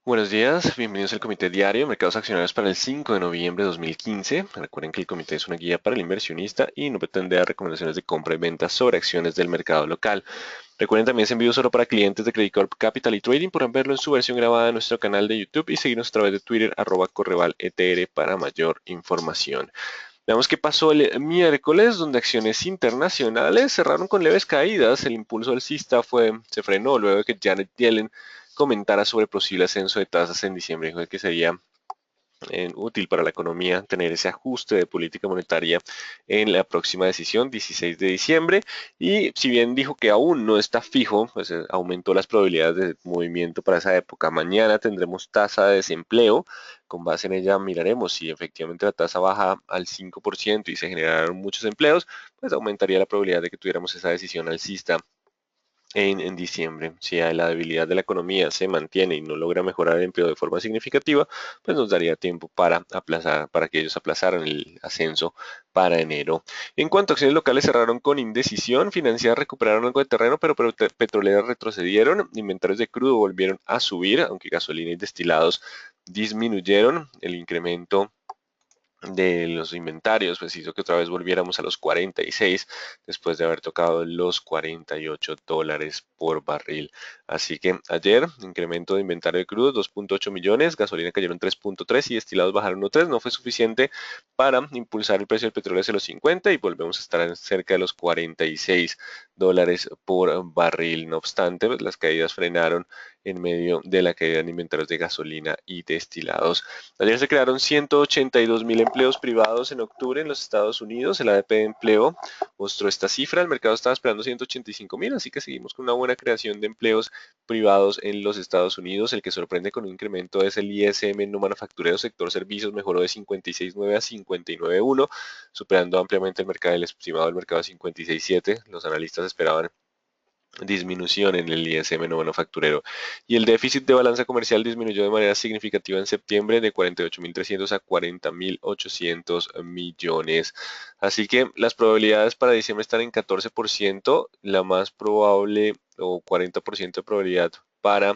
Buenos días, bienvenidos al Comité Diario de Mercados Accionarios para el 5 de noviembre de 2015. Recuerden que el comité es una guía para el inversionista y no pretende dar recomendaciones de compra y venta sobre acciones del mercado local. Recuerden también es envío solo para clientes de Credit Corp Capital y Trading. Podrán verlo en su versión grabada en nuestro canal de YouTube y seguirnos a través de Twitter @correvaletr para mayor información. Veamos qué pasó el miércoles, donde acciones internacionales cerraron con leves caídas. El impulso alcista se frenó luego de que Janet Yellen comentara sobre posible ascenso de tasas en diciembre. Dijo que sería útil para la economía tener ese ajuste de política monetaria en la próxima decisión, 16 de diciembre. Y si bien dijo que aún no está fijo, pues aumentó las probabilidades de movimiento para esa época. Mañana tendremos tasa de desempleo. Con base en ella miraremos si efectivamente la tasa baja al 5% y se generaron muchos empleos, pues aumentaría la probabilidad de que tuviéramos esa decisión alcista en diciembre. Si la debilidad de la economía se mantiene y no logra mejorar el empleo de forma significativa, pues nos daría tiempo para aplazar, para que ellos aplazaran el ascenso para enero. En cuanto a acciones locales cerraron con indecisión, financieras recuperaron algo de terreno, pero petroleras retrocedieron, inventarios de crudo volvieron a subir, aunque gasolina y destilados disminuyeron. El incremento de los inventarios, pues hizo que otra vez volviéramos a los 46 después de haber tocado los $48 por barril. Así que ayer, incremento de inventario de crudo 2.8 millones, gasolina cayeron 3.3 y destilados bajaron 1.3. No fue suficiente para impulsar el precio del petróleo hacia los 50 y volvemos a estar en cerca de los $46 por barril. No obstante, pues las caídas frenaron en medio de la caída en inventarios de gasolina y destilados. Ayer se crearon 182.000 empleos privados en octubre en los Estados Unidos. El ADP de empleo mostró esta cifra. El mercado estaba esperando 185.000, así que seguimos con una buena creación de empleos privados en los Estados Unidos. El que sorprende con un incremento es el ISM no manufacturero sector servicios, mejoró de 56.9 a 59.1, superando ampliamente el mercado, el estimado del mercado de 56.7. Los analistas esperaban disminución en el ISM no manufacturero. Y el déficit de balanza comercial disminuyó de manera significativa en septiembre de 48.300 a 40.800 millones. Así que las probabilidades para diciembre están en 14%, la más probable o 40% de probabilidad para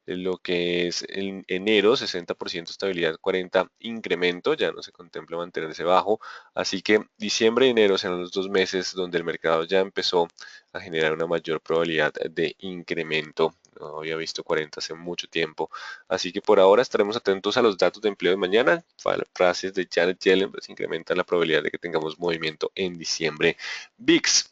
lo que es en enero, 60% estabilidad, 40% incremento, ya no se contempla mantenerse bajo, así que diciembre y enero serán los 2 meses donde el mercado ya empezó a generar una mayor probabilidad de incremento. No había visto 40 hace mucho tiempo, así que por ahora estaremos atentos a los datos de empleo de mañana. Frases de Janet Yellen pues incrementan la probabilidad de que tengamos movimiento en diciembre. VIX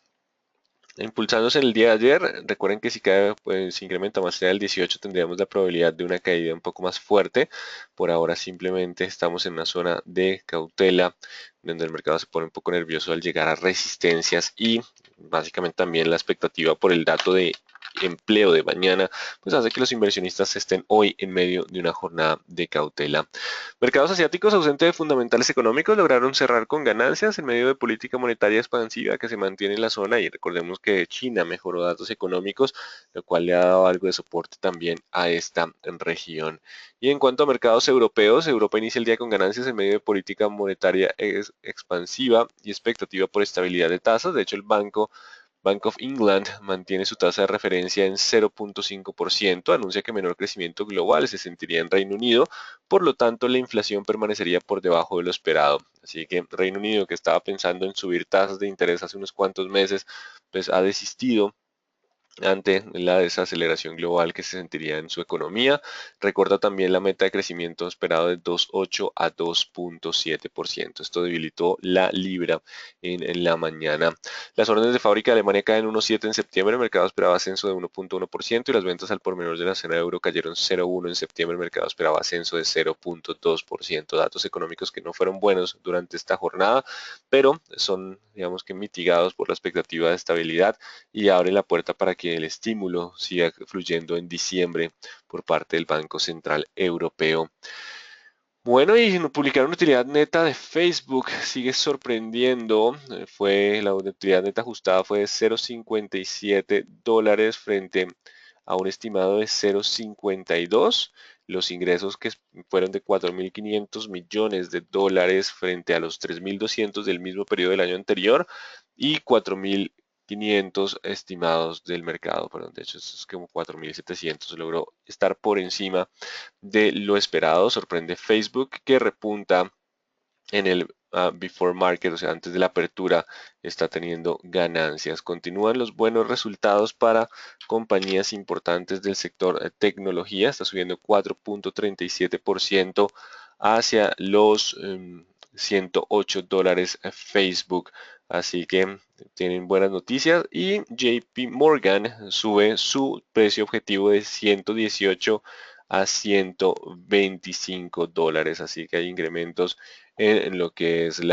impulsándose en el día de ayer, recuerden que si cae, pues si incrementa más allá del 18 tendríamos la probabilidad de una caída un poco más fuerte. Por ahora simplemente estamos en una zona de cautela donde el mercado se pone un poco nervioso al llegar a resistencias y básicamente también la expectativa por el dato de empleo de mañana, pues hace que los inversionistas estén hoy en medio de una jornada de cautela. Mercados asiáticos ausentes de fundamentales económicos lograron cerrar con ganancias en medio de política monetaria expansiva que se mantiene en la zona y recordemos que China mejoró datos económicos, lo cual le ha dado algo de soporte también a esta región. Y en cuanto a mercados europeos, Europa inicia el día con ganancias en medio de política monetaria expansiva y expectativa por estabilidad de tasas. De hecho, el Bank of England mantiene su tasa de referencia en 0.5%, anuncia que menor crecimiento global se sentiría en Reino Unido, por lo tanto la inflación permanecería por debajo de lo esperado. Así que Reino Unido, que estaba pensando en subir tasas de interés hace unos cuantos meses, pues ha desistido ante la desaceleración global que se sentiría en su economía. Recorta también la meta de crecimiento esperado de 2.8 a 2.7%. Esto debilitó la libra en la mañana. Las órdenes de fábrica de Alemania caen 1.7 en septiembre, el mercado esperaba ascenso de 1.1% y las ventas al por menor de la zona de euro cayeron 0.1 en septiembre, el mercado esperaba ascenso de 0.2%. Datos económicos que no fueron buenos durante esta jornada, pero son, digamos que mitigados por la expectativa de estabilidad y abre la puerta para que el estímulo siga fluyendo en diciembre por parte del Banco Central Europeo. Bueno, y publicaron utilidad neta de Facebook, sigue sorprendiendo, la utilidad neta ajustada fue de $0.57 frente a un estimado de 0.52. Los ingresos que fueron de 4.500 millones de dólares frente a los 3.200 del mismo periodo del año anterior y 4.500 estimados del mercado, perdón, de hecho es como 4.700, logró estar por encima de lo esperado. Sorprende Facebook, que repunta en el before market, o sea, antes de la apertura, está teniendo ganancias. Continúan los buenos resultados para compañías importantes del sector tecnología, está subiendo 4.37% hacia los $108 Facebook. Así que tienen buenas noticias, y JP Morgan sube su precio objetivo de 118 a $125. Así que hay incrementos en lo que es ¿qué?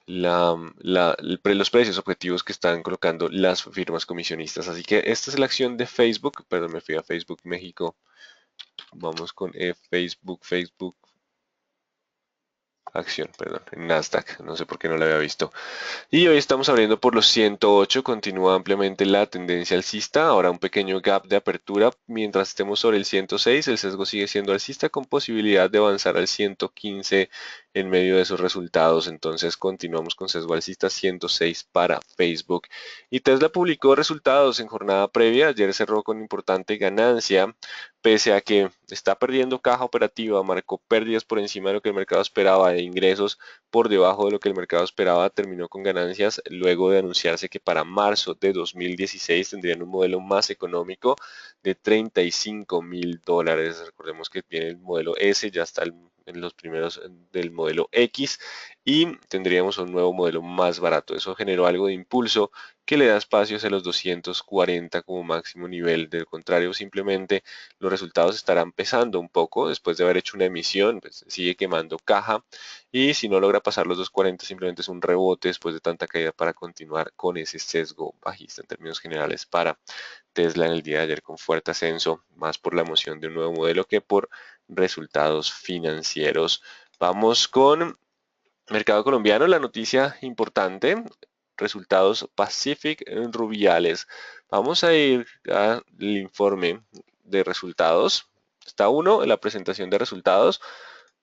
Los precios objetivos que están colocando las firmas comisionistas. Así que esta es la acción de Facebook. Perdón, me fui a Facebook México. Vamos con Facebook acción, perdón, en Nasdaq. No sé por qué no la había visto. Y hoy estamos abriendo por los 108, continúa ampliamente la tendencia alcista, ahora un pequeño gap de apertura, mientras estemos sobre el 106, el sesgo sigue siendo alcista con posibilidad de avanzar al 115 en medio de esos resultados. Entonces continuamos con sesgo alcista 106 para Facebook. Y Tesla publicó resultados en jornada previa, ayer cerró con importante ganancia, pese a que está perdiendo caja operativa, marcó pérdidas por encima de lo que el mercado esperaba, de ingresos por debajo de lo que el mercado esperaba, terminó con ganancias luego de anunciarse que para marzo de 2016 tendrían un modelo más económico de $35.000. Recordemos que tiene el modelo S, ya está en los primeros del modelo X, y tendríamos un nuevo modelo más barato. Eso generó algo de impulso que le da espacio hacia los 240 como máximo nivel. Del contrario, simplemente los resultados estarán pesando un poco después de haber hecho una emisión, pues sigue quemando caja, y si no logra pasar los 240 simplemente es un rebote después de tanta caída para continuar con ese sesgo bajista en términos generales para Tesla en el día de ayer, con fuerte ascenso, más por la emoción de un nuevo modelo que por resultados financieros. Vamos con mercado colombiano, la noticia importante, resultados Pacific Rubiales. Vamos a ir al informe de resultados. Está uno, en la presentación de resultados,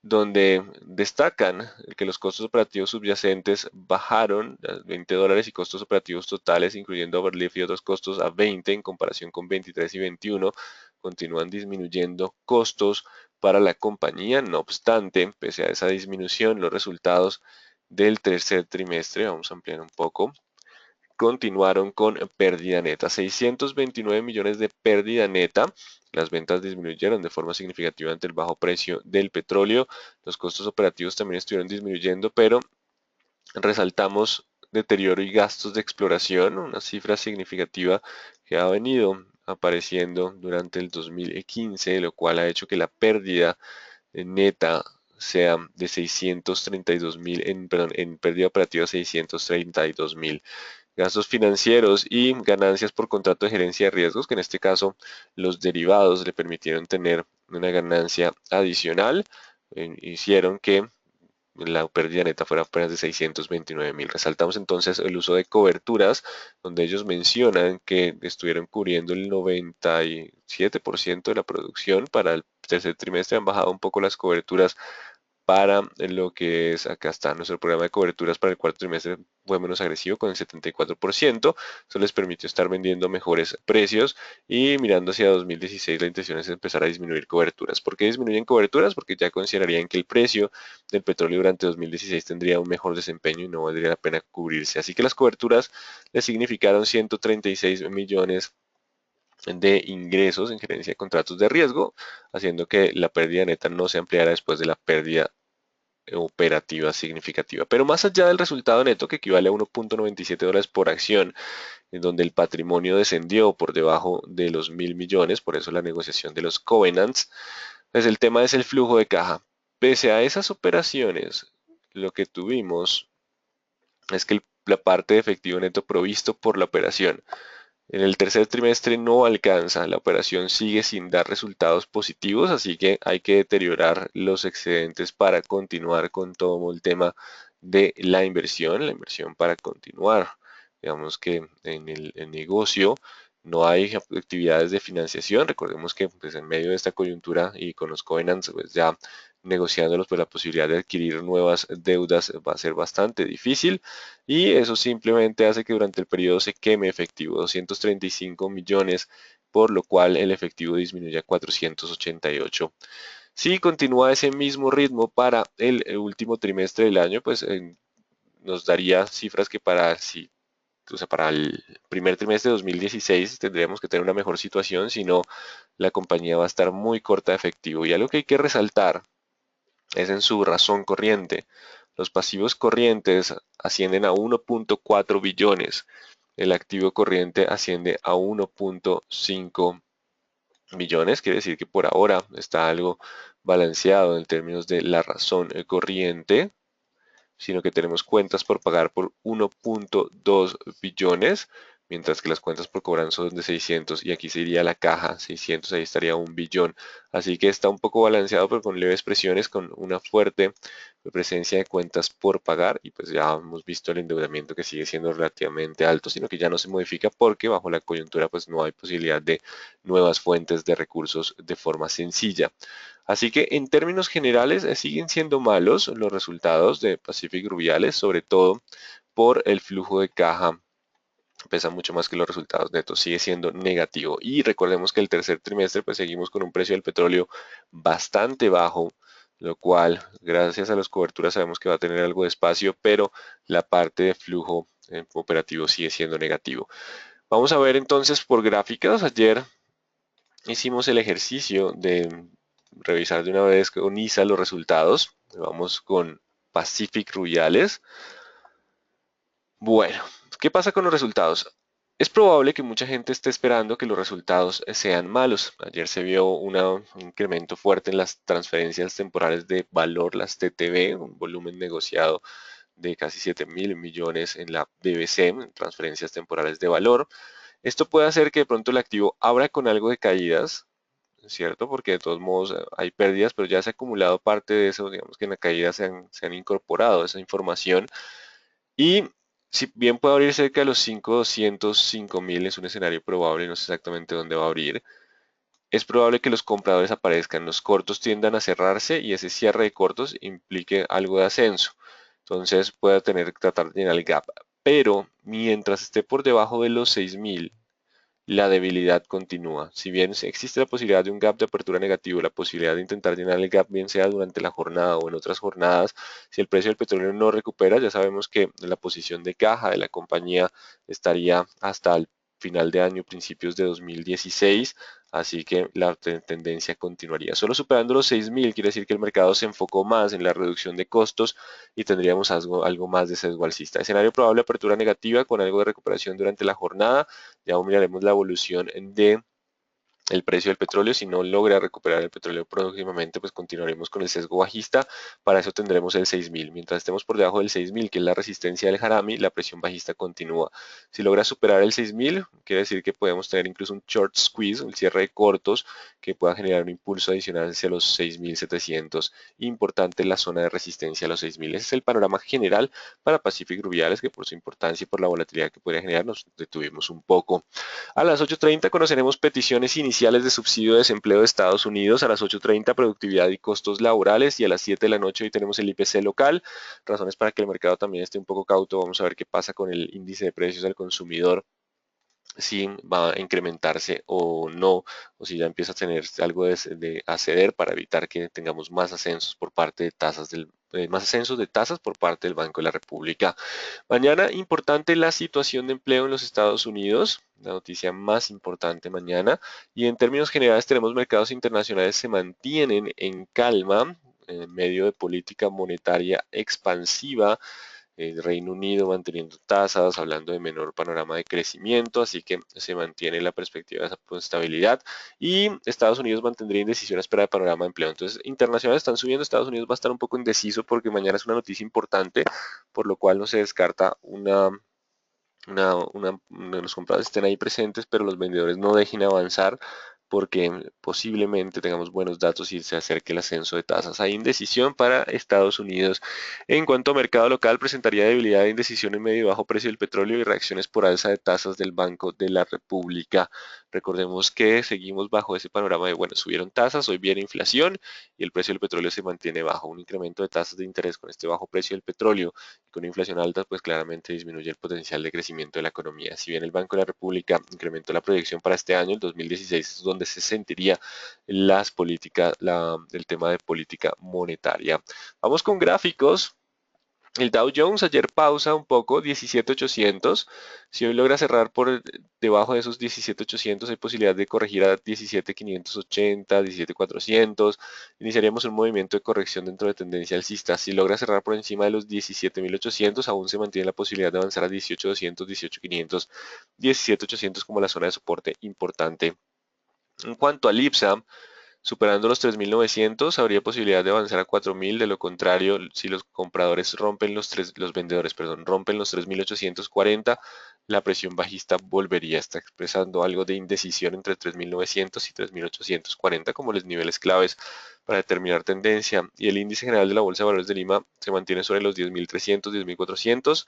donde destacan que los costos operativos subyacentes bajaron a $20 y costos operativos totales, incluyendo overlift y otros costos, a 20 en comparación con 23 y 21. Continúan disminuyendo costos para la compañía. No obstante, pese a esa disminución, los resultados del tercer trimestre, vamos a ampliar un poco, continuaron con pérdida neta, 629 millones de pérdida neta. Las ventas disminuyeron de forma significativa ante el bajo precio del petróleo. Los costos operativos también estuvieron disminuyendo, pero resaltamos deterioro y gastos de exploración, una cifra significativa que ha venido apareciendo durante el 2015, lo cual ha hecho que la pérdida neta sea de 632.000, perdón, en pérdida operativa 632.000. Gastos financieros y ganancias por contrato de gerencia de riesgos, que en este caso los derivados le permitieron tener una ganancia adicional, hicieron que la pérdida neta fuera apenas de 629.000. Resaltamos entonces el uso de coberturas, donde ellos mencionan que estuvieron cubriendo el 97% de la producción para el tercer trimestre. Han bajado un poco las coberturas para lo que es, acá está nuestro programa de coberturas para el cuarto trimestre, fue menos agresivo con el 74%. Eso les permitió estar vendiendo mejores precios, y mirando hacia 2016 la intención es empezar a disminuir coberturas. ¿Por qué disminuyen coberturas? Porque ya considerarían que el precio del petróleo durante 2016 tendría un mejor desempeño y no valdría la pena cubrirse. Así que las coberturas les significaron 136 millones de ingresos en gerencia de contratos de riesgo, haciendo que la pérdida neta no se ampliara después de la pérdida operativa significativa. Pero más allá del resultado neto, que equivale a $1.97 por acción, en donde el patrimonio descendió por debajo de los 1.000 millones, por eso la negociación de los covenants, pues el tema es el flujo de caja. Pese a esas operaciones, lo que tuvimos es que la parte de efectivo neto provisto por la operación en el tercer trimestre no alcanza, la operación sigue sin dar resultados positivos, así que hay que deteriorar los excedentes para continuar con todo el tema de la inversión para continuar. Digamos que en el negocio no hay actividades de financiación. Recordemos que pues, en medio de esta coyuntura y con los covenants, pues ya negociándolos, pues la posibilidad de adquirir nuevas deudas va a ser bastante difícil y eso simplemente hace que durante el periodo se queme efectivo, 235 millones, por lo cual el efectivo disminuye a 488. Si continúa ese mismo ritmo para el último trimestre del año, pues nos daría cifras que o sea, para el primer trimestre de 2016 tendríamos que tener una mejor situación, si no, la compañía va a estar muy corta de efectivo. Y algo que hay que resaltar es en su razón corriente. Los pasivos corrientes ascienden a 1.4 billones. El activo corriente asciende a 1.5 billones. Quiere decir que por ahora está algo balanceado en términos de la razón corriente, sino que tenemos cuentas por pagar por 1.2 billones, mientras que las cuentas por cobrar son de 600 y aquí sería la caja 600, ahí estaría 1 billón. Así que está un poco balanceado, pero con leves presiones, con una fuerte presencia de cuentas por pagar y pues ya hemos visto el endeudamiento que sigue siendo relativamente alto, sino que ya no se modifica porque bajo la coyuntura pues no hay posibilidad de nuevas fuentes de recursos de forma sencilla. Así que en términos generales siguen siendo malos los resultados de Pacific Rubiales, sobre todo por el flujo de caja. Pesa mucho más que los resultados netos, sigue siendo negativo. Y recordemos que el tercer trimestre pues seguimos con un precio del petróleo bastante bajo, lo cual gracias a las coberturas sabemos que va a tener algo de espacio, pero la parte de flujo operativo sigue siendo negativo. Vamos a ver entonces por gráficas. Ayer hicimos el ejercicio de revisar de una vez con ISA los resultados. Vamos con Pacific Rubiales. Bueno, ¿qué pasa con los resultados? Es probable que mucha gente esté esperando que los resultados sean malos. Ayer se vio un incremento fuerte en las transferencias temporales de valor, las TTV, un volumen negociado de casi 7.000 millones en la BBC, en transferencias temporales de valor. Esto puede hacer que de pronto el activo abra con algo de caídas, ¿cierto? Porque de todos modos hay pérdidas, pero ya se ha acumulado parte de eso, digamos que en la caída se han incorporado esa información. Y si bien puede abrir cerca de los 5.205.000, es un escenario probable, no sé exactamente dónde va a abrir, es probable que los compradores aparezcan, los cortos tiendan a cerrarse y ese cierre de cortos implique algo de ascenso. Entonces puede tratar de llenar el gap. Pero mientras esté por debajo de los 6.000, la debilidad continúa. Si bien existe la posibilidad de un gap de apertura negativo, la posibilidad de intentar llenar el gap, bien sea durante la jornada o en otras jornadas, si el precio del petróleo no recupera, ya sabemos que la posición de caja de la compañía estaría hasta el final de año, principios de 2016, así que la tendencia continuaría. Solo superando los 6.000 quiere decir que el mercado se enfocó más en la reducción de costos y tendríamos algo más de sesgo alcista. Escenario probable apertura negativa con algo de recuperación durante la jornada. Ya miraremos la evolución de el precio del petróleo. Si no logra recuperar el petróleo próximamente, pues continuaremos con el sesgo bajista. Para eso tendremos el 6.000. Mientras estemos por debajo del 6.000, que es la resistencia del Harami, la presión bajista continúa. Si logra superar el 6.000, quiere decir que podemos tener incluso un short squeeze, un cierre de cortos, que pueda generar un impulso adicional hacia los 6.700. Importante la zona de resistencia a los 6.000. Ese es el panorama general para Pacific Rubiales, que por su importancia y por la volatilidad que podría generar, nos detuvimos un poco. A las 8:30 conoceremos peticiones iniciales de subsidio de desempleo de Estados Unidos. A las 8:30 productividad y costos laborales. Y a las 7 de la noche hoy tenemos el IPC local. Razones para que el mercado también esté un poco cauto. Vamos a ver qué pasa con el índice de precios al consumidor, si va a incrementarse o no, o si ya empieza a tener algo de acceder para evitar que tengamos más ascensos por parte de más ascensos de tasas por parte del Banco de la República. Mañana importante la situación de empleo en los Estados Unidos, la noticia más importante mañana, y en términos generales tenemos mercados internacionales se mantienen en calma en medio de política monetaria expansiva, el Reino Unido manteniendo tasas, hablando de menor panorama de crecimiento, así que se mantiene la perspectiva de esa estabilidad y Estados Unidos mantendría indecisión a espera de panorama de empleo. Entonces, internacionales están subiendo, Estados Unidos va a estar un poco indeciso porque mañana es una noticia importante, por lo cual no se descarta los compradores estén ahí presentes, pero los vendedores no dejen avanzar porque posiblemente tengamos buenos datos y se acerque el ascenso de tasas. Hay indecisión para Estados Unidos. En cuanto a mercado local, presentaría debilidad e indecisión en medio y bajo precio del petróleo y reacciones por alza de tasas del Banco de la República. Recordemos que seguimos bajo ese panorama de, bueno, subieron tasas, hoy viene inflación y el precio del petróleo se mantiene bajo. Un incremento de tasas de interés con este bajo precio del petróleo y con inflación alta, pues claramente disminuye el potencial de crecimiento de la economía. Si bien el Banco de la República incrementó la proyección para este año, el 2016 es donde se sentiría el tema de política monetaria. Vamos con gráficos. El Dow Jones ayer pausa un poco, 17.800. Si hoy logra cerrar por debajo de esos 17.800, hay posibilidad de corregir a 17.580, 17.400. Iniciaríamos un movimiento de corrección dentro de tendencia alcista. Si logra cerrar por encima de los 17.800, aún se mantiene la posibilidad de avanzar a 18.200, 18.500, 17.800 como la zona de soporte importante. En cuanto al IPSA, superando los 3.900, habría posibilidad de avanzar a 4.000. De lo contrario, si los compradores rompen los vendedores, perdón, rompen los 3.840, la presión bajista volvería a estar expresando algo de indecisión entre 3.900 y 3.840 como los niveles claves para determinar tendencia. Y el índice general de la Bolsa de Valores de Lima se mantiene sobre los 10.300, 10.400.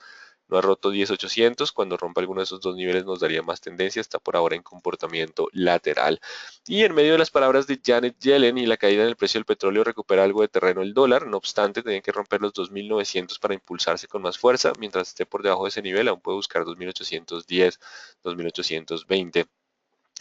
No ha roto 10.800. Cuando rompa alguno de esos dos niveles nos daría más tendencia. Está por ahora en comportamiento lateral. Y en medio de las palabras de Janet Yellen y la caída en el precio del petróleo recupera algo de terreno el dólar. No obstante, tiene que romper los 2.900 para impulsarse con más fuerza. Mientras esté por debajo de ese nivel, aún puede buscar 2.810, 2.820.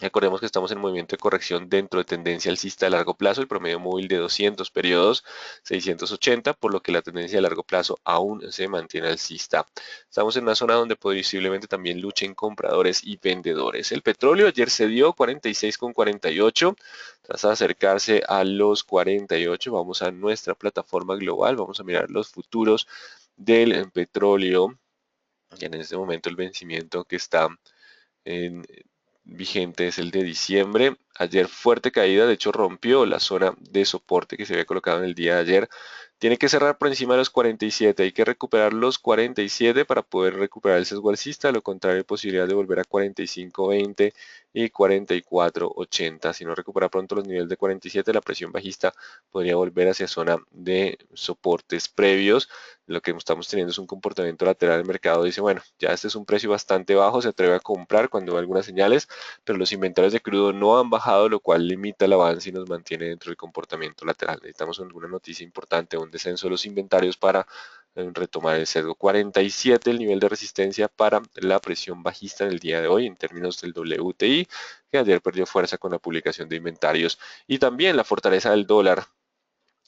Recordemos que estamos en movimiento de corrección dentro de tendencia alcista de largo plazo, el promedio móvil de 200 periodos 680, por lo que la tendencia de largo plazo aún se mantiene alcista. Estamos en una zona donde posiblemente también luchen compradores y vendedores. El petróleo ayer se dio 46,48, tras acercarse a los 48. Vamos a nuestra plataforma global, vamos a mirar los futuros del petróleo, y en este momento el vencimiento que está en, vigente es el de diciembre. Ayer fuerte caída, de hecho rompió la zona de soporte que se había colocado en el día de ayer. Tiene que cerrar por encima de los 47, hay que recuperar los 47 para poder recuperar el sesgo alcista, de lo contrario hay posibilidad de volver a 45.20 y 44.80. Si no recupera pronto los niveles de 47, la presión bajista podría volver hacia zona de soportes previos. Lo que estamos teniendo es un comportamiento lateral del mercado. Dice, bueno, ya este es un precio bastante bajo, se atreve a comprar cuando ve algunas señales, pero los inventarios de crudo no han bajado, lo cual limita el avance y nos mantiene dentro del comportamiento lateral. Necesitamos alguna noticia importante, un descenso de los inventarios para retomar el sesgo. 47 el nivel de resistencia para la presión bajista en el día de hoy en términos del WTI, que ayer perdió fuerza con la publicación de inventarios, y también la fortaleza del dólar.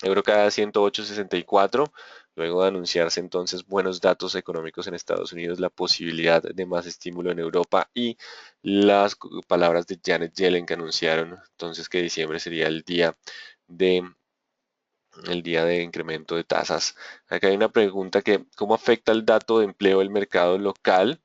Euro cada 108.64, luego de anunciarse entonces buenos datos económicos en Estados Unidos, la posibilidad de más estímulo en Europa y las palabras de Janet Yellen que anunciaron entonces que diciembre sería de el día de incremento de tasas. Acá hay una pregunta que, ¿cómo afecta el dato de empleo del mercado local?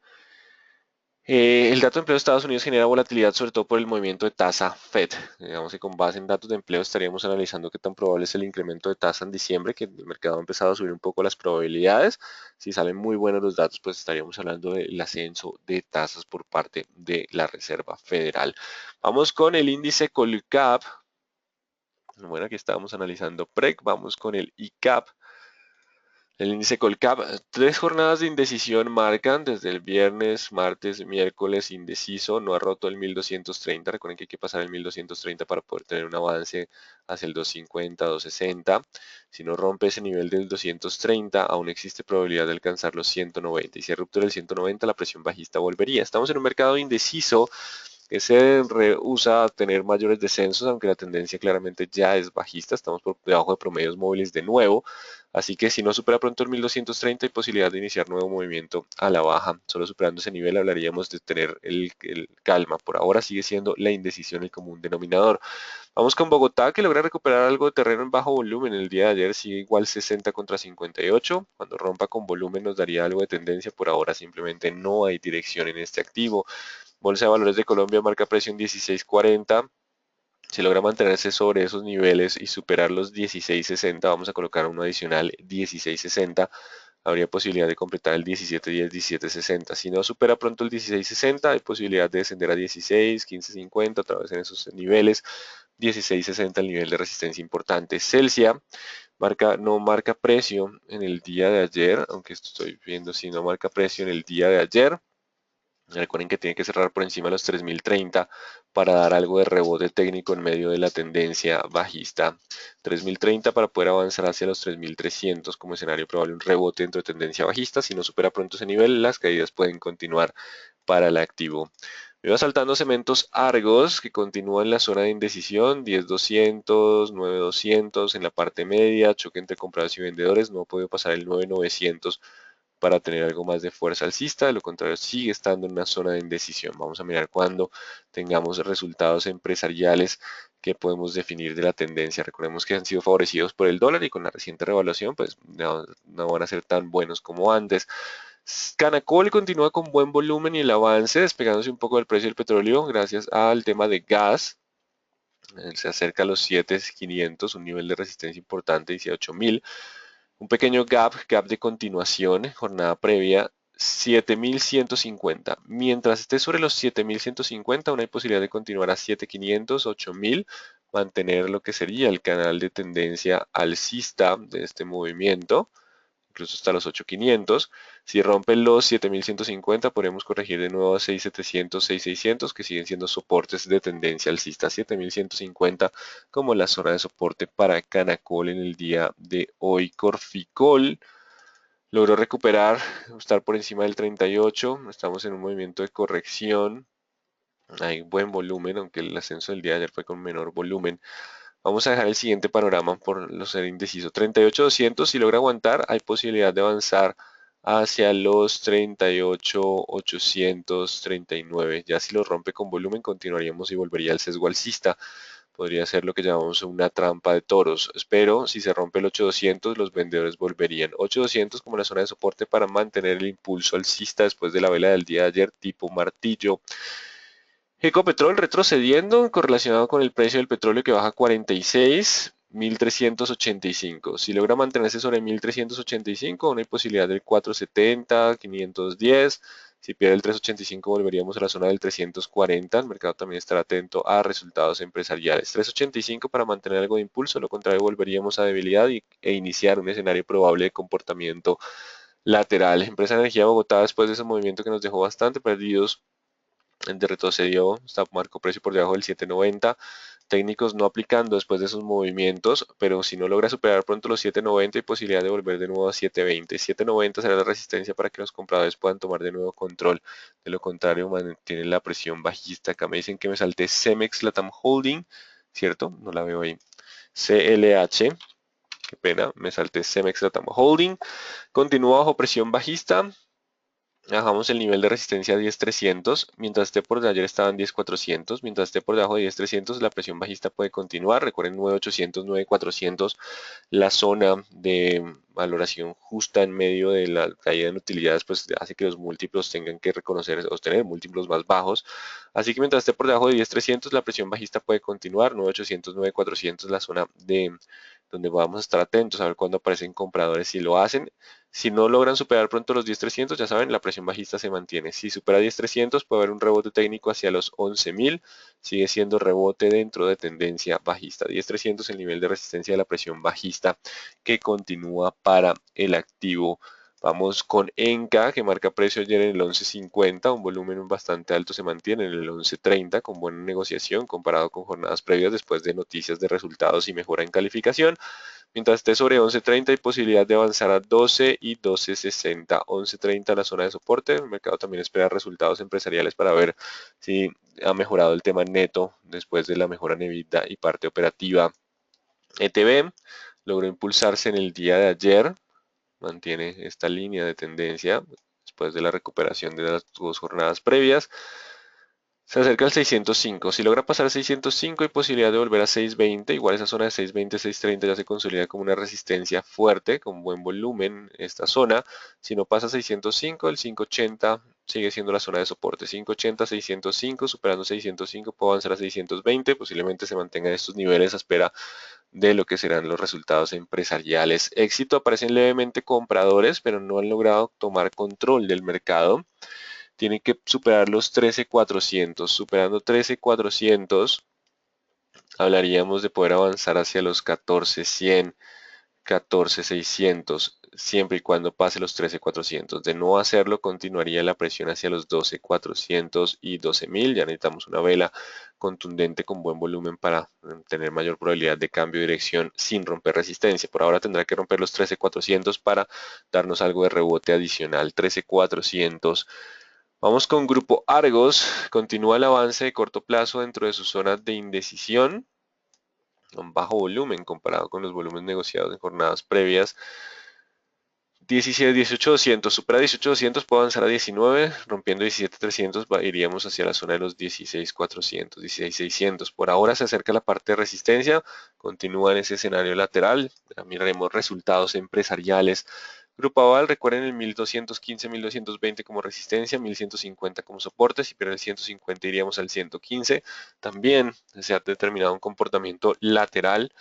El dato de empleo de Estados Unidos genera volatilidad sobre todo por el movimiento de tasa Fed. Digamos que con base en datos de empleo estaríamos analizando qué tan probable es el incremento de tasa en diciembre, que el mercado ha empezado a subir un poco las probabilidades. Si salen muy buenos los datos, pues estaríamos hablando del ascenso de tasas por parte de la Reserva Federal. Vamos con el índice Colcap. Bueno, aquí estábamos analizando PREC, vamos con el ICAP. El índice Colcap, 3 jornadas de indecisión marcan desde el viernes, martes, miércoles, indeciso, no ha roto el 1230. Recuerden que hay que pasar el 1230 para poder tener un avance hacia el 250, 260. Si no rompe ese nivel del 230, aún existe probabilidad de alcanzar los 190. Y si ruptura el 190, la presión bajista volvería. Estamos en un mercado indeciso que se rehúsa a tener mayores descensos, aunque la tendencia claramente ya es bajista, estamos por debajo de promedios móviles de nuevo, así que si no supera pronto el 1230 hay posibilidad de iniciar nuevo movimiento a la baja. Solo superando ese nivel hablaríamos de tener el calma. Por ahora sigue siendo la indecisión el común denominador. Vamos con Bogotá, que logra recuperar algo de terreno en bajo volumen. El día de ayer sigue igual 60 contra 58. Cuando rompa con volumen nos daría algo de tendencia. Por ahora simplemente no hay dirección en este activo. Bolsa de Valores de Colombia marca precio en 16.40. Si logra mantenerse sobre esos niveles y superar los 16.60, vamos a colocar uno adicional 16.60. Habría posibilidad de completar el 17.10, 17.60. Si no supera pronto el 16.60, hay posibilidad de descender a 16, 15.50, otra vez en esos niveles. 16.60 el nivel de resistencia importante. Celsia no marca precio en el día de ayer, aunque estoy viendo si no marca precio en el día de ayer. Recuerden que tiene que cerrar por encima de los 3030 para dar algo de rebote técnico en medio de la tendencia bajista. 3030 para poder avanzar hacia los 3300 como escenario probable, un rebote dentro de tendencia bajista. Si no supera pronto ese nivel, las caídas pueden continuar para el activo. Me va saltando cementos Argos que continúan en la zona de indecisión, 10.200, 9.200 en la parte media, choque entre compradores y vendedores, no ha podido pasar el 9.900 para tener algo más de fuerza alcista, de lo contrario sigue estando en una zona de indecisión. Vamos a mirar cuando tengamos resultados empresariales que podemos definir de la tendencia. Recordemos que han sido favorecidos por el dólar y con la reciente revaluación pues no van a ser tan buenos como antes. Canacol continúa con buen volumen y el avance, despegándose un poco del precio del petróleo gracias al tema de gas. Se acerca a los 7.500, un nivel de resistencia importante, 18.000. Un pequeño gap de continuación, jornada previa, 7.150. Mientras esté sobre los 7.150, una posibilidad de continuar a 7.500, 8.000, mantener lo que sería el canal de tendencia alcista de este movimiento, incluso hasta los 8.500. Si rompen los 7.150, podremos corregir de nuevo a 6.700, 6.600, que siguen siendo soportes de tendencia alcista. 7.150 como la zona de soporte para Canacol en el día de hoy. Corficol logró recuperar, estar por encima del 38. Estamos en un movimiento de corrección. Hay buen volumen, aunque el ascenso del día de ayer fue con menor volumen. Vamos a dejar el siguiente panorama por lo ser indeciso. 38.200, si logra aguantar, hay posibilidad de avanzar hacia los 38.839. Ya si lo rompe con volumen, continuaríamos y volvería al sesgo alcista. Podría ser lo que llamamos una trampa de toros. Pero si se rompe el 8.200, los vendedores volverían. 8.200 como la zona de soporte para mantener el impulso alcista después de la vela del día de ayer tipo martillo. Ecopetrol retrocediendo correlacionado con el precio del petróleo que baja 46, 1.385. Si logra mantenerse sobre 1.385, no hay posibilidad del 470, 510. Si pierde el 385 volveríamos a la zona del 340. El mercado también estará atento a resultados empresariales. 385 para mantener algo de impulso, lo contrario volveríamos a debilidad e iniciar un escenario probable de comportamiento lateral. Empresa de Energía de Bogotá después de ese movimiento que nos dejó bastante perdidos de retrocedió, está marcó precio por debajo del 7.90. Técnicos no aplicando después de esos movimientos, pero si no logra superar pronto los 7.90 hay posibilidad de volver de nuevo a 7.20. 7.90 será la resistencia para que los compradores puedan tomar de nuevo control. De lo contrario, mantienen la presión bajista. Acá me dicen que me salté Cemex Latam Holding, ¿cierto? No la veo ahí. CLH, qué pena, me salté Cemex Latam Holding. Continúa bajo presión bajista. Bajamos el nivel de resistencia a 10.300, mientras esté por de ayer estaba en 10.400, mientras esté por debajo de 10.300 la presión bajista puede continuar. Recuerden 9.800, 9.400, la zona de valoración justa en medio de la caída en utilidades, pues hace que los múltiplos tengan que reconocer o tener múltiplos más bajos. Así que mientras esté por debajo de 10.300 la presión bajista puede continuar. 9.800, 9.400 la zona de donde vamos a estar atentos a ver cuándo aparecen compradores si lo hacen. Si no logran superar pronto los 10.300, ya saben, la presión bajista se mantiene. Si supera 10.300, puede haber un rebote técnico hacia los 11.000. Sigue siendo rebote dentro de tendencia bajista. 10.300 el nivel de resistencia de la presión bajista que continúa para el activo. Vamos con Enca, que marca precio ayer en el 11.50, un volumen bastante alto se mantiene en el 11.30 con buena negociación comparado con jornadas previas después de noticias de resultados y mejora en calificación. Mientras esté sobre 11.30 hay posibilidad de avanzar a 12 y 12.60. 11.30 la zona de soporte. El mercado también espera resultados empresariales para ver si ha mejorado el tema neto después de la mejora en EBITDA y parte operativa. ETB logró impulsarse en el día de ayer. Mantiene esta línea de tendencia después de la recuperación de las dos jornadas previas. Se acerca al 605. Si logra pasar 605 hay posibilidad de volver a 620. Igual esa zona de 620, 630 ya se consolida como una resistencia fuerte, con buen volumen esta zona. Si no pasa 605, el 580 sigue siendo la zona de soporte. 580, 605, superando 605 puede avanzar a 620. Posiblemente se mantenga en estos niveles a espera de lo que serán los resultados empresariales. Éxito, aparecen levemente compradores, pero no han logrado tomar control del mercado. Tienen que superar los 13.400. Superando 13.400, hablaríamos de poder avanzar hacia los 14.100, 14.600. siempre y cuando pase los 13.400. De no hacerlo, continuaría la presión hacia los 12.400 y 12.000. Ya necesitamos una vela contundente con buen volumen para tener mayor probabilidad de cambio de dirección sin romper resistencia. Por ahora tendrá que romper los 13.400 para darnos algo de rebote adicional. 13.400. Vamos con Grupo Argos. Continúa el avance de corto plazo dentro de su zona de indecisión, con bajo volumen comparado con los volúmenes negociados en jornadas previas. 17, 18.200, supera 18.200, puede avanzar a 19, rompiendo 17.300, iríamos hacia la zona de los 16.400, 16.600. Por ahora se acerca la parte de resistencia, continúa en ese escenario lateral, miraremos resultados empresariales. Grupo Aval, recuerden el 1215, 1220 como resistencia, 1150 como soporte, si pierde el 150 iríamos al 115. También se ha determinado un comportamiento lateral,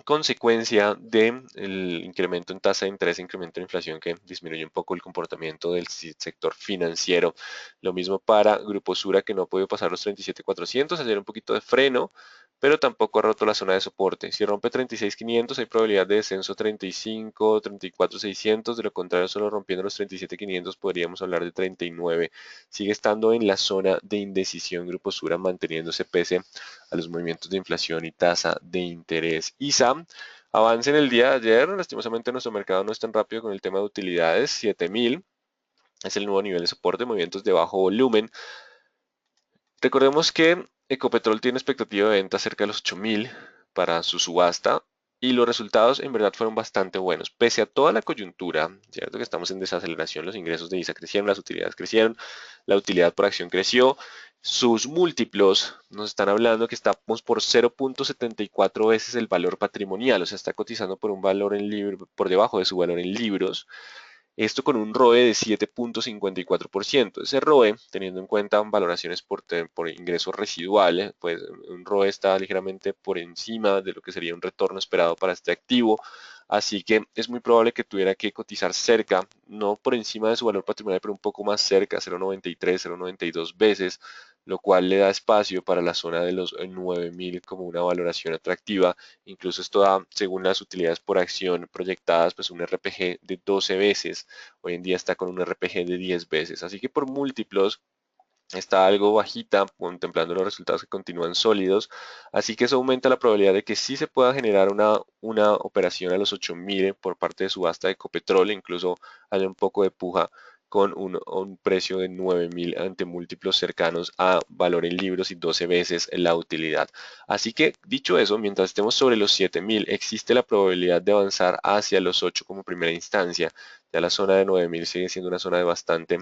consecuencia del incremento en tasa de interés, incremento de inflación que disminuye un poco el comportamiento del sector financiero. Lo mismo para Grupo Sura, que no ha podido pasar los 37.400, hacer un poquito de freno, pero tampoco ha roto la zona de soporte. Si rompe 36.500 hay probabilidad de descenso 35, 34.600, de lo contrario solo rompiendo los 37.500 podríamos hablar de 39. Sigue estando en la zona de indecisión Grupo Sura, manteniéndose pese a los movimientos de inflación y tasa de interés. ISA, avance en el día de ayer, lastimosamente nuestro mercado no es tan rápido con el tema de utilidades, 7.000 es el nuevo nivel de soporte, movimientos de bajo volumen. Recordemos que Ecopetrol tiene expectativa de venta cerca de los 8.000 para su subasta y los resultados en verdad fueron bastante buenos. Pese a toda la coyuntura, cierto que estamos en desaceleración, los ingresos de ISA crecieron, las utilidades crecieron, la utilidad por acción creció, sus múltiplos nos están hablando que estamos por 0.74 veces el valor patrimonial, o sea, está cotizando por un valor en libros, por debajo de su valor en libros. Esto con un ROE de 7.54%. Ese ROE, teniendo en cuenta valoraciones por ingresos residuales, pues un ROE está ligeramente por encima de lo que sería un retorno esperado para este activo. Así que es muy probable que tuviera que cotizar cerca, no por encima de su valor patrimonial, pero un poco más cerca, 0.93, 0.92 veces, lo cual le da espacio para la zona de los 9.000 como una valoración atractiva. Incluso esto da, según las utilidades por acción proyectadas, pues un RPG de 12 veces. Hoy en día está con un RPG de 10 veces. Así que por múltiplos está algo bajita, contemplando los resultados que continúan sólidos. Así que eso aumenta la probabilidad de que sí se pueda generar una operación a los 8.000 por parte de subasta de Ecopetrol. Incluso haya un poco de puja con un precio de 9.000 ante múltiplos cercanos a valor en libros y 12 veces la utilidad. Así que, dicho eso, mientras estemos sobre los 7.000, existe la probabilidad de avanzar hacia los 8 como primera instancia. Ya la zona de 9.000 sigue siendo una zona de bastante,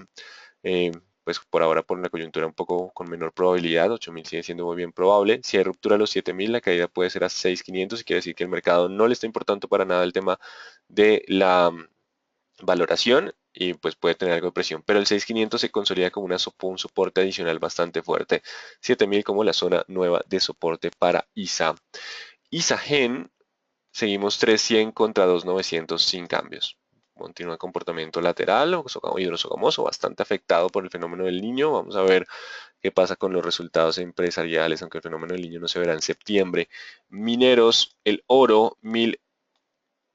pues por ahora por una coyuntura un poco con menor probabilidad, 8.000 sigue siendo muy bien probable. Si hay ruptura a los 7.000, la caída puede ser a 6.500 y quiere decir que el mercado no le está importando para nada el tema de la valoración y pues puede tener algo de presión, pero el 6.500 se consolida como un soporte adicional bastante fuerte, 7.000 como la zona nueva de soporte para ISA. ISAGEN, seguimos 3.100 contra 2.900 sin cambios. Continúa el comportamiento lateral o hidrosogamoso, bastante afectado por el fenómeno del niño. Vamos a ver qué pasa con los resultados empresariales, aunque el fenómeno del niño no se verá en septiembre. Mineros, el oro,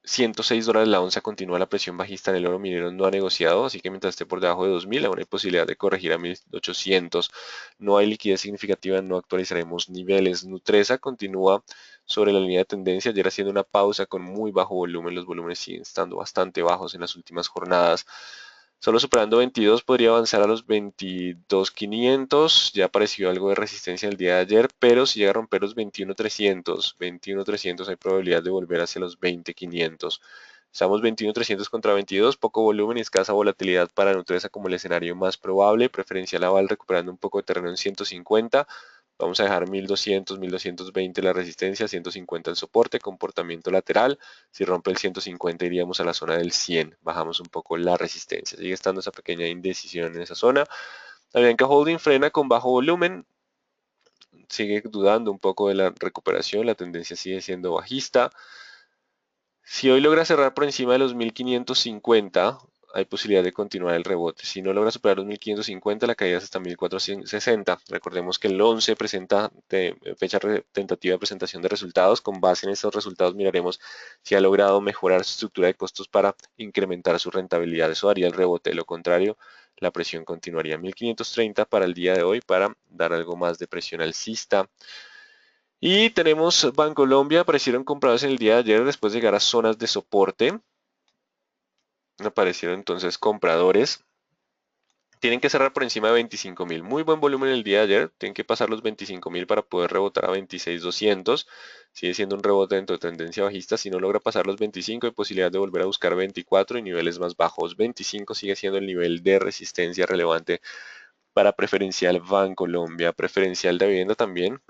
106 dólares la onza, continúa la presión bajista en el oro minero, no ha negociado, así que mientras esté por debajo de 2.000 aún hay posibilidad de corregir a 1.800. No hay liquidez significativa, no actualizaremos niveles. Nutresa continúa sobre la línea de tendencia, ayer haciendo una pausa con muy bajo volumen, los volúmenes siguen estando bastante bajos en las últimas jornadas. Solo superando 22 podría avanzar a los 22.500. Ya apareció algo de resistencia el día de ayer, pero si llega a romper los 21.300, 21.300 hay probabilidad de volver hacia los 20.500. Estamos 21.300 contra 22, poco volumen y escasa volatilidad para Nutresa como el escenario más probable. Preferencial aval recuperando un poco de terreno en 150. Vamos a dejar 1.200, 1.220 la resistencia, 150 el soporte, comportamiento lateral. Si rompe el 150 iríamos a la zona del 100, bajamos un poco la resistencia. Sigue estando esa pequeña indecisión en esa zona. Avianca Holding frena con bajo volumen, sigue dudando un poco de la recuperación, la tendencia sigue siendo bajista. Si hoy logra cerrar por encima de los 1.550, hay posibilidad de continuar el rebote. Si no logra superar los 1550, la caída es hasta 1460. Recordemos que el 11 presenta fecha tentativa de presentación de resultados. Con base en estos resultados miraremos si ha logrado mejorar su estructura de costos para incrementar su rentabilidad. Eso daría el rebote. De lo contrario, la presión continuaría en 1530 para el día de hoy para dar algo más de presión alcista. Y tenemos Bancolombia, aparecieron comprados en el día de ayer después de llegar a zonas de soporte. Aparecieron entonces compradores. Tienen que cerrar por encima de 25.000. Muy buen volumen el día de ayer. Tienen que pasar los 25.000 para poder rebotar a 26.200. Sigue siendo un rebote dentro de tendencia bajista. Si no logra pasar los 25, hay posibilidad de volver a buscar 24 y niveles más bajos. 25 sigue siendo el nivel de resistencia relevante para preferencial Bancolombia. Preferencial de vivienda también,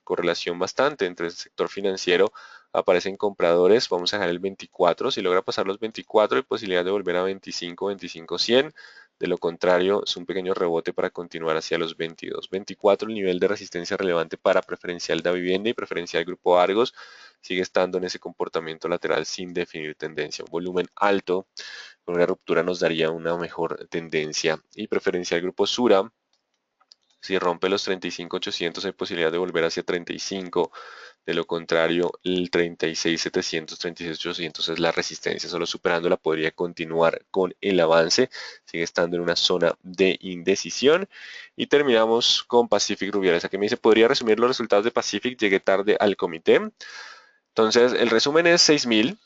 correlación bastante entre el sector financiero. Aparecen compradores, vamos a dejar el 24, si logra pasar los 24 hay posibilidad de volver a 25, 25, 100. De lo contrario, es un pequeño rebote para continuar hacia los 22. 24, el nivel de resistencia relevante para preferencial de vivienda y preferencial Grupo Argos. Sigue estando en ese comportamiento lateral sin definir tendencia. Un volumen alto con una ruptura nos daría una mejor tendencia. Y preferencial Grupo Sura, si rompe los 35.800 hay posibilidad de volver hacia 35. De lo contrario, el 36.700, 36.800 es la resistencia. Solo superándola podría continuar con el avance. Sigue estando en una zona de indecisión. Y terminamos con Pacific Rubiales. Aquí me dice, ¿podría resumir los resultados de Pacific? Llegué tarde al comité. Entonces, el resumen es 6.000.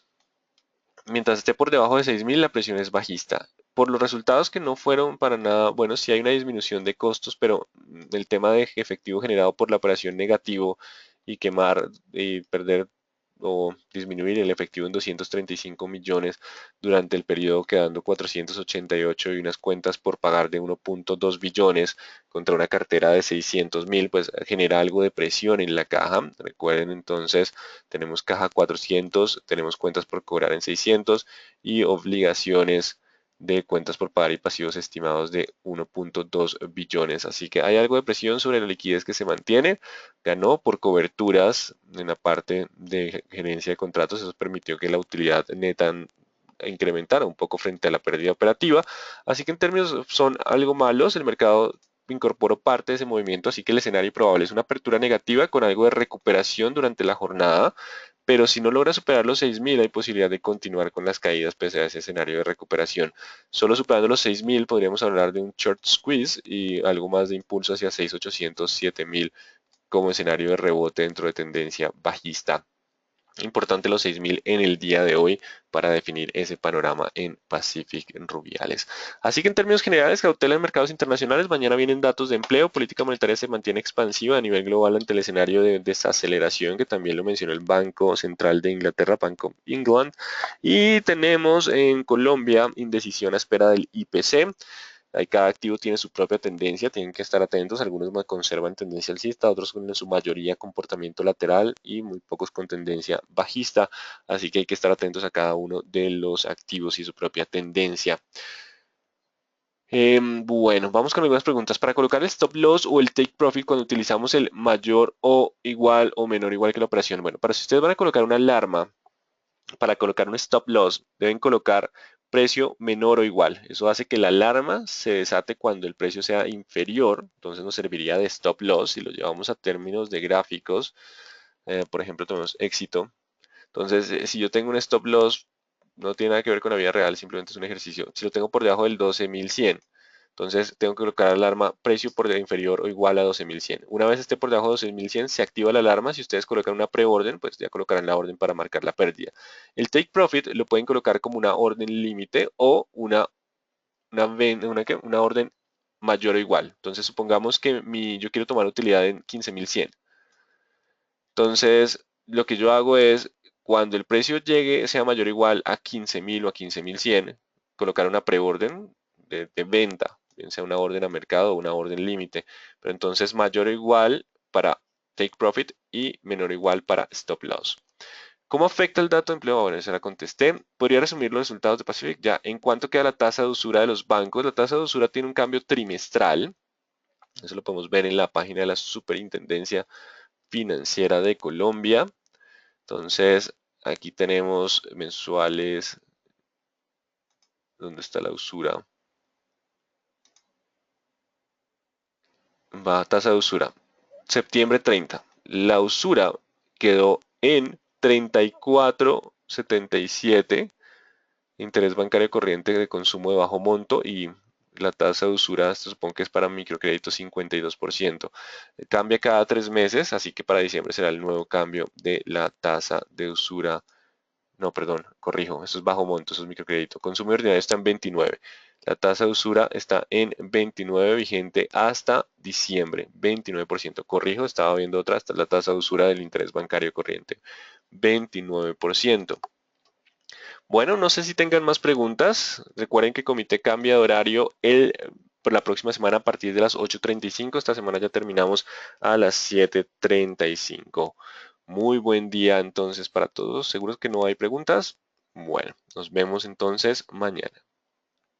Mientras esté por debajo de 6.000, la presión es bajista. Por los resultados que no fueron para nada buenos, sí hay una disminución de costos, pero el tema de efectivo generado por la operación negativo y quemar y perder o disminuir el efectivo en 235 millones durante el periodo, quedando 488 y unas cuentas por pagar de 1.2 billones contra una cartera de 600.000, pues genera algo de presión en la caja. Recuerden entonces, tenemos caja 400, tenemos cuentas por cobrar en 600 y obligaciones de cuentas por pagar y pasivos estimados de 1.2 billones. Así que hay algo de presión sobre la liquidez que se mantiene. Ganó por coberturas en la parte de gerencia de contratos. Eso permitió que la utilidad neta incrementara un poco frente a la pérdida operativa. Así que en términos son algo malos. El mercado incorporó parte de ese movimiento, así que el escenario probable es una apertura negativa con algo de recuperación durante la jornada, pero si no logra superar los 6.000 hay posibilidad de continuar con las caídas pese a ese escenario de recuperación. Solo superando los 6.000 podríamos hablar de un short squeeze y algo más de impulso hacia 6.800, 7.000 como escenario de rebote dentro de tendencia bajista. Importante los 6.000 en el día de hoy para definir ese panorama en Pacific Rubiales. Así que en términos generales, cautela en mercados internacionales. Mañana vienen datos de empleo. Política monetaria se mantiene expansiva a nivel global ante el escenario de desaceleración, que también lo mencionó el Banco Central de Inglaterra, Bank of England. Y tenemos en Colombia indecisión a espera del IPC. Ahí cada activo tiene su propia tendencia, tienen que estar atentos. Algunos conservan tendencia alcista, otros con en su mayoría comportamiento lateral y muy pocos con tendencia bajista. Así que hay que estar atentos a cada uno de los activos y su propia tendencia. Bueno, vamos con algunas preguntas. Para colocar el stop loss o el take profit cuando utilizamos el mayor o igual o menor igual que la operación. Bueno, para si ustedes van a colocar una alarma, para colocar un stop loss deben colocar precio menor o igual. Eso hace que la alarma se desate cuando el precio sea inferior. Entonces nos serviría de stop loss si lo llevamos a términos de gráficos. Por ejemplo, tenemos éxito. Entonces, si yo tengo un stop loss, no tiene nada que ver con la vida real, simplemente es un ejercicio. Si lo tengo por debajo del 12.100, entonces tengo que colocar alarma precio por inferior o igual a 12.100. Una vez esté por debajo de 12.100 se activa la alarma. Si ustedes colocan una preorden, pues ya colocarán la orden para marcar la pérdida. El take profit lo pueden colocar como una orden límite o una orden mayor o igual. Entonces supongamos que yo quiero tomar utilidad en 15.100. Entonces lo que yo hago es cuando el precio llegue sea mayor o igual a 15.000 o a 15.100, colocar una preorden de venta, bien sea una orden a mercado o una orden límite, pero entonces mayor o igual para take profit y menor o igual para stop loss. ¿Cómo afecta el dato de empleo? Bueno, se la contesté. Podría resumir los resultados de Pacific ya. ¿En cuánto queda la tasa de usura de los bancos? La tasa de usura tiene un cambio trimestral. Eso lo podemos ver en la página de la Superintendencia Financiera de Colombia. Entonces, aquí tenemos mensuales ¿Dónde está la usura? Va, tasa de usura. Septiembre 30. La usura quedó en 34,77. Interés bancario corriente de consumo de bajo monto y la tasa de usura, esto supongo que es para microcrédito 52%. Cambia cada 3 meses, así que para diciembre será el nuevo cambio de la tasa de usura. No, perdón, corrijo, eso es bajo monto, eso es microcrédito. Consumo ordinario está en 29. La tasa de usura está en 29 vigente hasta diciembre, 29%. Corrijo, estaba viendo otra, esta es la tasa de usura del interés bancario corriente, 29%. Bueno, no sé si tengan más preguntas. Recuerden que el comité cambia de horario por la próxima semana a partir de las 8:35. Esta semana ya terminamos a las 7:35. Muy buen día entonces para todos. ¿Seguros que no hay preguntas? Bueno, nos vemos entonces mañana.